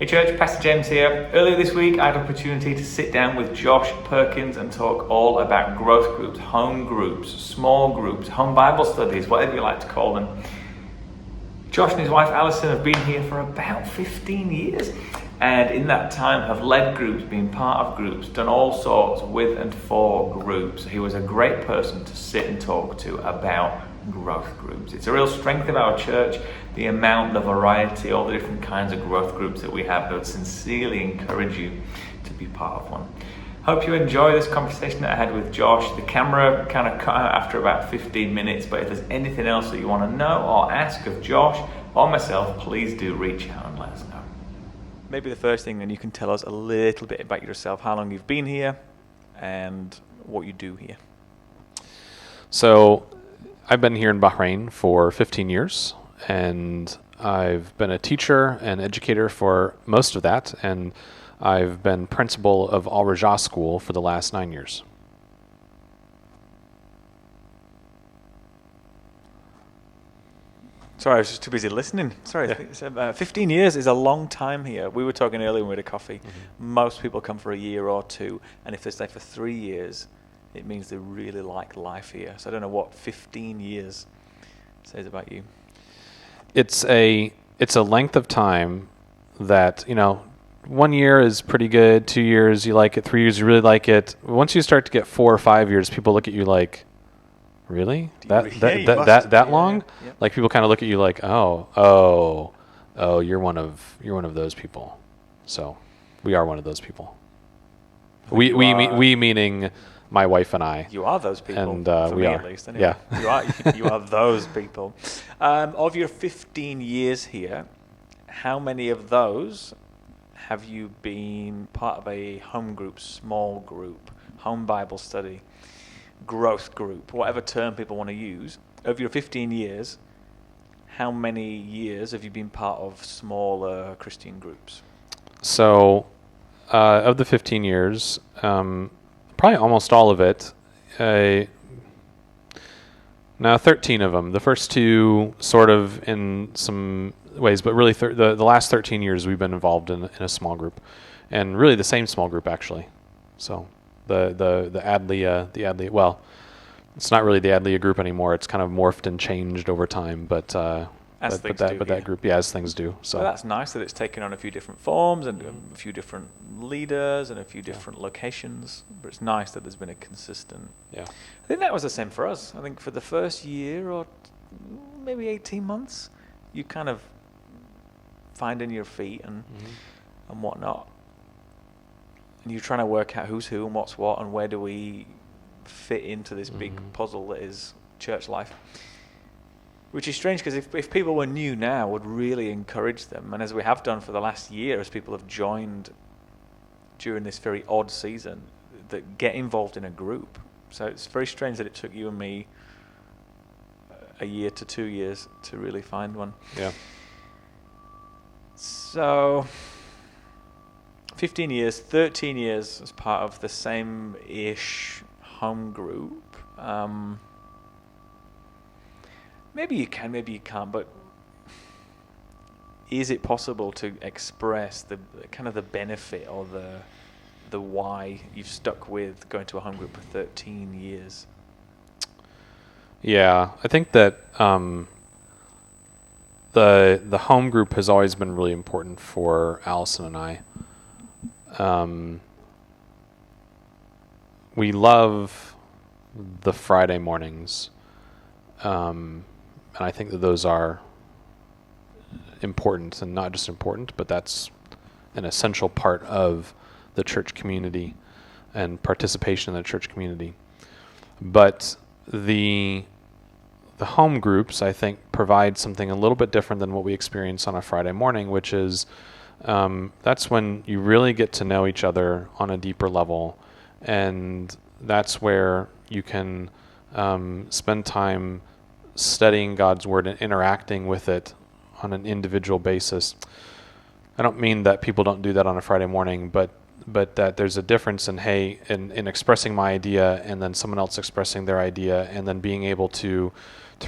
Hey church, Pastor James here. Earlier this week I had an opportunity to sit down with Josh Perkins and talk all about growth groups, home groups, small groups, home Bible studies, whatever you like to call them. Josh and his wife Alison have been here for about 15 years and in that time have led groups, been part of groups, done all sorts with and for groups. He was a great person to sit and talk to about growth groups. It's a real strength of our church, the amount, the variety, all the different kinds of growth groups that we have. I would sincerely encourage you to be part of one. Hope you enjoy this conversation that I had with Josh. The camera kind of cut out after about 15 minutes, but if there's anything else that you want to know or ask of Josh or myself, please do reach out and let us know. Maybe the first thing, then, you can tell us a little bit about yourself, how long you've been here and what you do here. So I've been here in Bahrain for 15 years, and I've been a teacher and educator for most of that, and I've been principal of Al Rajah School for the last 9 years. Sorry, I was just too busy listening. Sorry, yeah. 15 years is a long time here. We were talking earlier when we had a coffee. Mm-hmm. Most people come for a year or two, and if they stay for 3 years, it means they really like life here. So I don't know what 15 years says about you. It's a length of time that, 1 year is pretty good, 2 years you like it, 3 years you really like it. Once you start to get 4 or 5 years, people look at you like, really? That long? Yeah. Like people kind of look at you like, oh, you're one of those people. So we are one of those people. We meaning my wife and I. You are those people. And for we me are. At least. Anyway. Yeah. You are those people. Of your 15 years here, how many of those have you been part of a home group, small group, home Bible study, growth group, whatever term people want to use? Of your 15 years, how many years have you been part of smaller Christian groups? So, of the 15 years, probably almost all of it. Now 13 of them. The first 2 sort of in some ways, but really the last 13 years we've been involved in a small group, and really the same small group actually. So the Adlia. Well, it's not really the Adlia group anymore. It's kind of morphed and changed over time, but that group, as things do. So well, that's nice that it's taken on a few different forms and a few different leaders and a few different locations. But it's nice that there's been a consistent. Yeah. I think that was the same for us. I think for the first year or maybe 18 months, you kind of finding your feet and whatnot, and you're trying to work out who's who and what's what and where do we fit into this big puzzle that is church life. Which is strange because if people were new now, I would really encourage them, and as we have done for the last year, as people have joined during this very odd season, that get involved in a group. So it's very strange that it took you and me a year to 2 years to really find one. Yeah. So 15 years, 13 years as part of the same-ish home group. Maybe you can, maybe you can't, but is it possible to express the kind of the benefit or the why you've stuck with going to a home group for 13 years? Yeah, I think that the home group has always been really important for Allison and I. We love the Friday mornings. And I think that those are important, and not just important, but that's an essential part of the church community and participation in the church community. But the home groups, I think, provide something a little bit different than what we experience on a Friday morning, which is that's when you really get to know each other on a deeper level, and that's where you can spend time studying God's Word and interacting with it on an individual basis. I don't mean that people don't do that on a Friday morning, but that there's a difference in expressing my idea and then someone else expressing their idea, and then being able to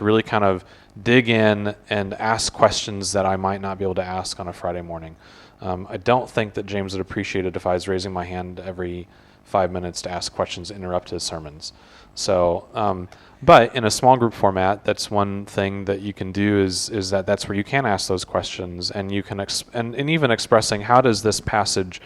really kind of dig in and ask questions that I might not be able to ask on a Friday morning. I don't think that James would appreciate it if I was raising my hand every 5 minutes to ask questions, interrupt his sermons. So, but in a small group format, that's one thing that you can do is that's where you can ask those questions, and you can and even expressing how does this passage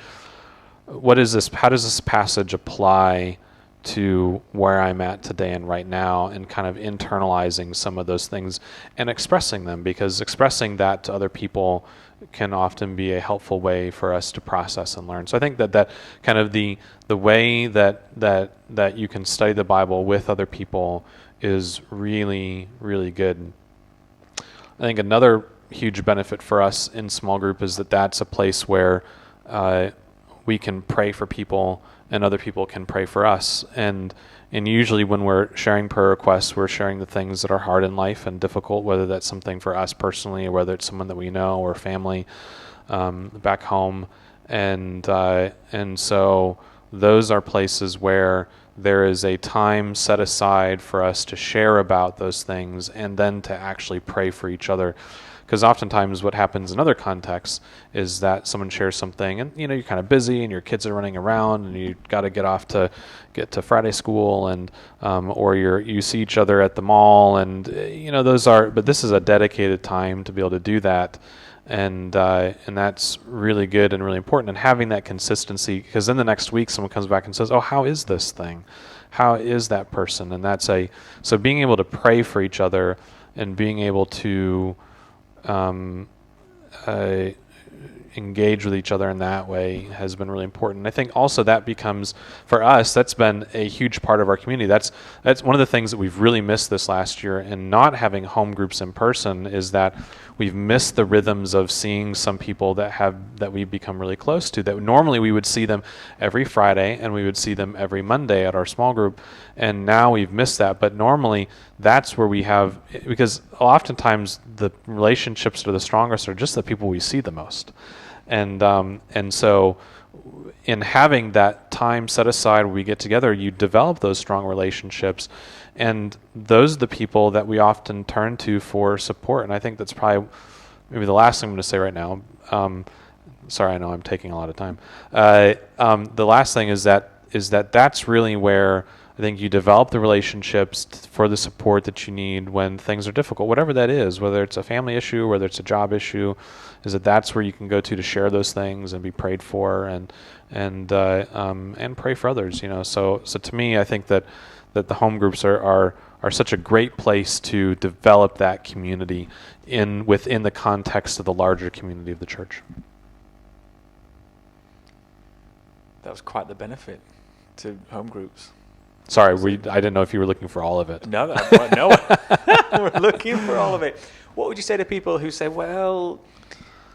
apply to where I'm at today and right now, and kind of internalizing some of those things and expressing them, because expressing that to other people can often be a helpful way for us to process and learn. So I think that kind of the way that you can study the Bible with other people is really, really good. I think another huge benefit for us in small group is that's a place where we can pray for people and other people can pray for us. And usually when we're sharing prayer requests, we're sharing the things that are hard in life and difficult, whether that's something for us personally or whether it's someone that we know or family back home. And so those are places where there is a time set aside for us to share about those things and then to actually pray for each other. Because oftentimes what happens in other contexts is that someone shares something and you're kind of busy and your kids are running around and you got to get to Friday school, and or you see each other at the mall, and but this is a dedicated time to be able to do that, and that's really good and really important, and having that consistency, because then the next week someone comes back and says, oh, how is this thing? How is that person? And so being able to pray for each other and being able to engage with each other in that way has been really important. I think also that becomes, for us, that's been a huge part of our community. That's one of the things that we've really missed this last year in not having home groups in person, is that we've missed the rhythms of seeing some people that we've become really close to, that normally we would see them every Friday and we would see them every Monday at our small group, and now we've missed that. But normally that's where we have, because oftentimes the relationships that are the strongest are just the people we see the most. And so in having that time set aside where we get together, you develop those strong relationships, and those are the people that we often turn to for support. And I think that's probably maybe the last thing I'm going to say right now. Sorry, I know I'm taking a lot of time. The last thing is that's really where I think you develop the relationships for the support that you need when things are difficult, whatever that is, whether it's a family issue, whether it's a job issue, that's where you can go to share those things and be prayed for and pray for others. So to me, I think that the home groups are such a great place to develop that community within the context of the larger community of the church. That was quite the benefit to home groups. Sorry, I didn't know if you were looking for all of it. No, we're looking for all of it. What would you say to people who say, well,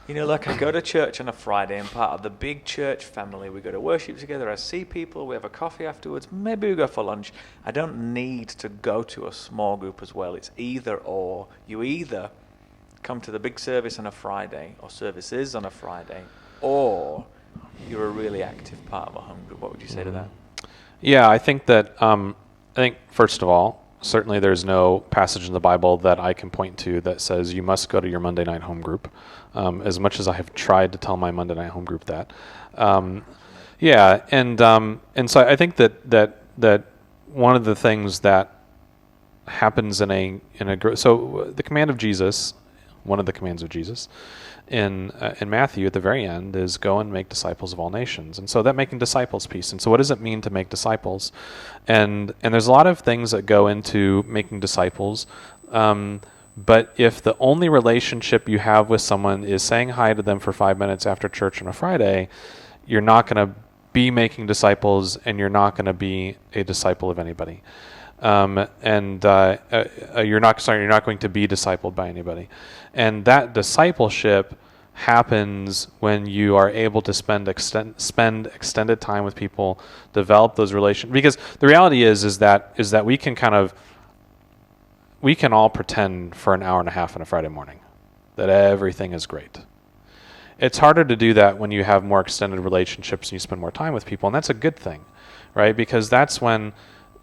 look, I go to church on a Friday, and part of the big church family, we go to worship together, I see people, we have a coffee afterwards, maybe we go for lunch. I don't need to go to a small group as well. It's either or. You either come to the big service on a Friday, or services on a Friday, or you're a really active part of a home group. What would you say to that? Yeah, I think that, first of all, certainly there's no passage in the Bible that I can point to that says you must go to your Monday night home group, as much as I have tried to tell my Monday night home group that. And so I think that one of the things that happens in a group, so the command of Jesus, one of the commands of Jesus, in Matthew at the very end is go and make disciples of all nations. And so that making disciples piece. And so what does it mean to make disciples? And there's a lot of things that go into making disciples. But if the only relationship you have with someone is saying hi to them for 5 minutes after church on a Friday, you're not going to be making disciples, and you're not going to be a disciple of anybody. You're not going to be discipled by anybody. And that discipleship happens when you are able to spend extended time with people, develop those relations. Because the reality is that we can all pretend for an hour and a half on a Friday morning that everything is great. It's harder to do that when you have more extended relationships and you spend more time with people, and that's a good thing, right? Because that's when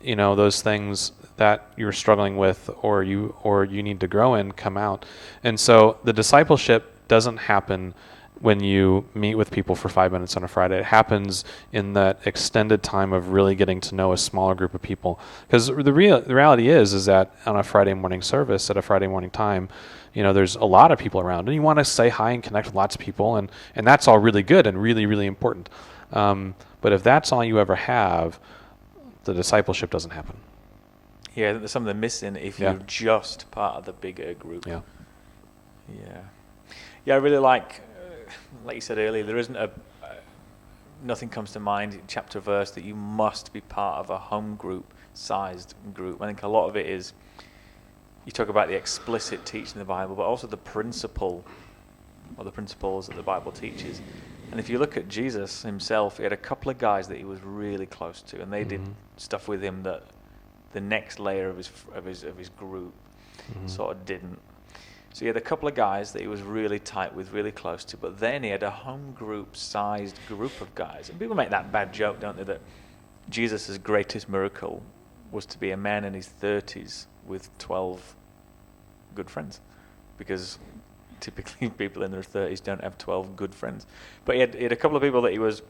those things that you're struggling with or you need to grow in come out. And so the discipleship doesn't happen when you meet with people for 5 minutes on a Friday. It happens in that extended time of really getting to know a smaller group of people. Because the reality is that on a Friday morning service, at a Friday morning time, there's a lot of people around, and you want to say hi and connect with lots of people, and that's all really good and really, really important. But if that's all you ever have, the discipleship doesn't happen. Yeah, there's something missing if you're just part of the bigger group. Yeah. I really like you said earlier, there isn't nothing comes to mind, chapter verse, that you must be part of a home group sized group. I think a lot of it is, you talk about the explicit teaching of the Bible, but also the principles that the Bible teaches. And if you look at Jesus himself, he had a couple of guys that he was really close to, and they did stuff with him that the next layer of his group sort of didn't. So he had a couple of guys that he was really tight with, really close to, but then he had a home group-sized group of guys. And people make that bad joke, don't they, that Jesus' greatest miracle was to be a man in his 30s with 12 good friends, because typically people in their 30s don't have 12 good friends. But he had a couple of people that he was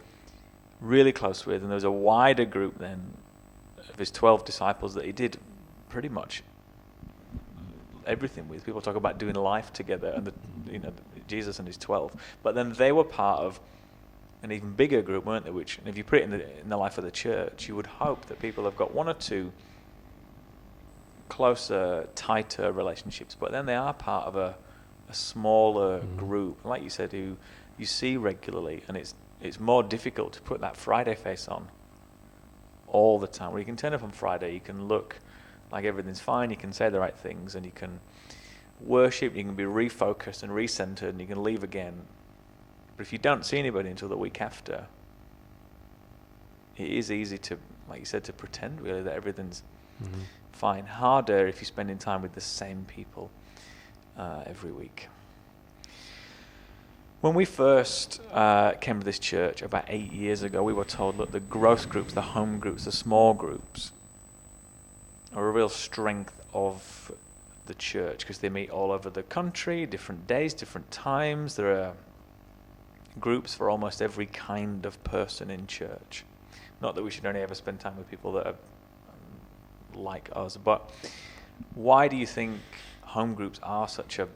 really close with, and there was a wider group then of his 12 disciples that he did pretty much everything with. People talk about doing life together, and Jesus and his 12. But then they were part of an even bigger group, weren't they? Which, if you put it in the life of the church, you would hope that people have got one or two closer, tighter relationships, but then they are part of a smaller group, like you said, who you see regularly, and it's more difficult to put that Friday face on all the time. Where you can turn up on Friday, you can look like everything's fine, you can say the right things, and you can worship, you can be refocused and recentered, and you can leave again. But if you don't see anybody until the week after, it is easy to, like you said, to pretend really that everything's fine. Harder if you're spending time with the same people every week. When we first came to this church about 8 years ago, we were told, look, the growth groups, the home groups, the small groups are a real strength of the church, because they meet all over the country, different days, different times. There are groups for almost every kind of person in church. Not that we should only ever spend time with people that are like us, but why do you think home groups are such a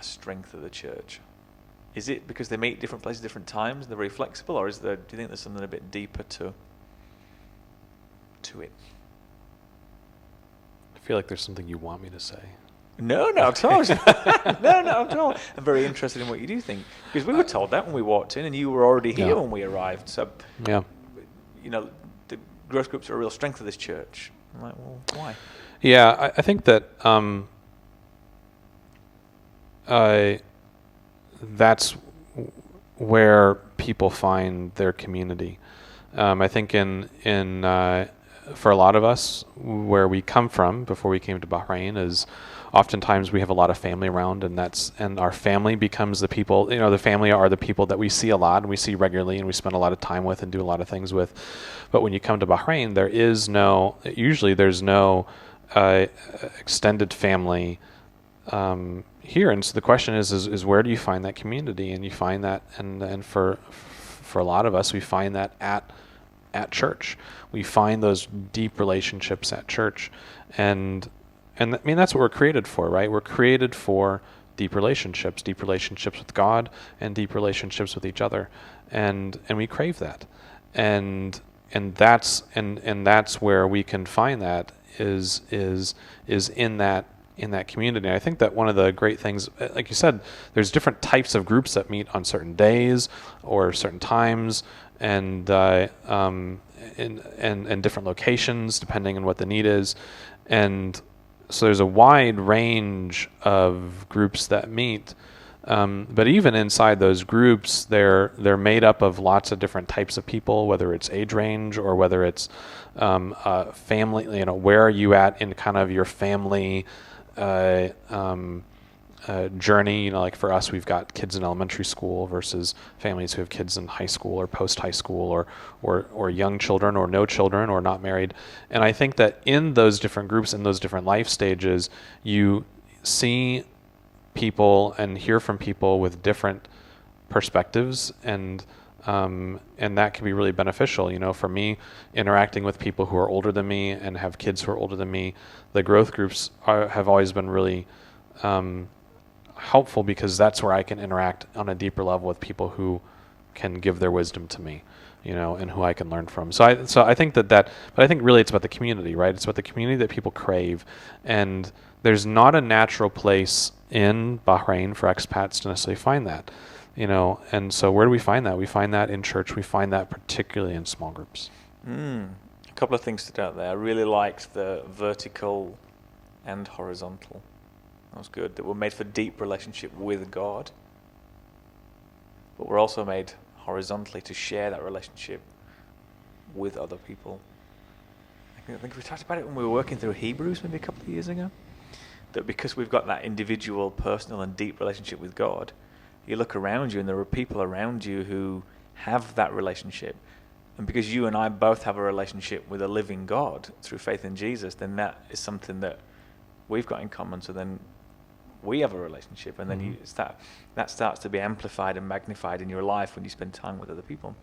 strength of the church? Is it because they meet different places, different times, and they're very flexible, or do you think there's something a bit deeper to it? I feel like there's something you want me to say. No, not at all. No, not at all. I'm very interested in what you do think, because we were told that when we walked in, and you were already here when we arrived. So, the growth groups are a real strength of this church. I'm like, well, why? Yeah, I think that that's where people find their community. I think for a lot of us, where we come from before we came to Bahrain is oftentimes we have a lot of family around, and our family becomes the people. The family are the people that we see a lot and we see regularly and we spend a lot of time with and do a lot of things with. But when you come to Bahrain, there's no extended family here, and so the question is where do you find that community? And you find that, and for a lot of us, we find that at church. We find those deep relationships at church, and I mean that's what we're created for, right? We're created for deep relationships with God, and deep relationships with each other, and we crave that, and that's where we can find that is in that community. And I think that one of the great things, like you said, there's different types of groups that meet on certain days or certain times, and different locations depending on what the need is, and so there's a wide range of groups that meet. But even inside those groups, they're made up of lots of different types of people, whether it's age range or whether it's family. Where are you at in kind of your family journey. Like for us, we've got kids in elementary school versus families who have kids in high school or post-high school, or young children or no children or not married. And I think that in those different groups, in those different life stages, you see people and hear from people with different perspectives, and that can be really beneficial. For me, interacting with people who are older than me and have kids who are older than me, the growth groups have always been really helpful, because that's where I can interact on a deeper level with people who can give their wisdom to me, and who I can learn from. So I think but I think really it's about the community, right? It's about the community that people crave, and there's not a natural place in Bahrain for expats to necessarily find that, and so where do we find that? We find that in church. We find that particularly in small groups. A couple of things stood out there. I really liked the vertical and horizontal. That was good. That we're made for deep relationship with God, but we're also made horizontally to share that relationship with other people. I think we talked about it when we were working through Hebrews maybe a couple of years ago, that because we've got that individual, personal and deep relationship with God, you look around you and there are people around you who have that relationship. And because you and I both have a relationship with a living God through faith in Jesus, then that is something that we've got in common. So then we have a relationship, and then that starts to be amplified and magnified in your life when you spend time with other people.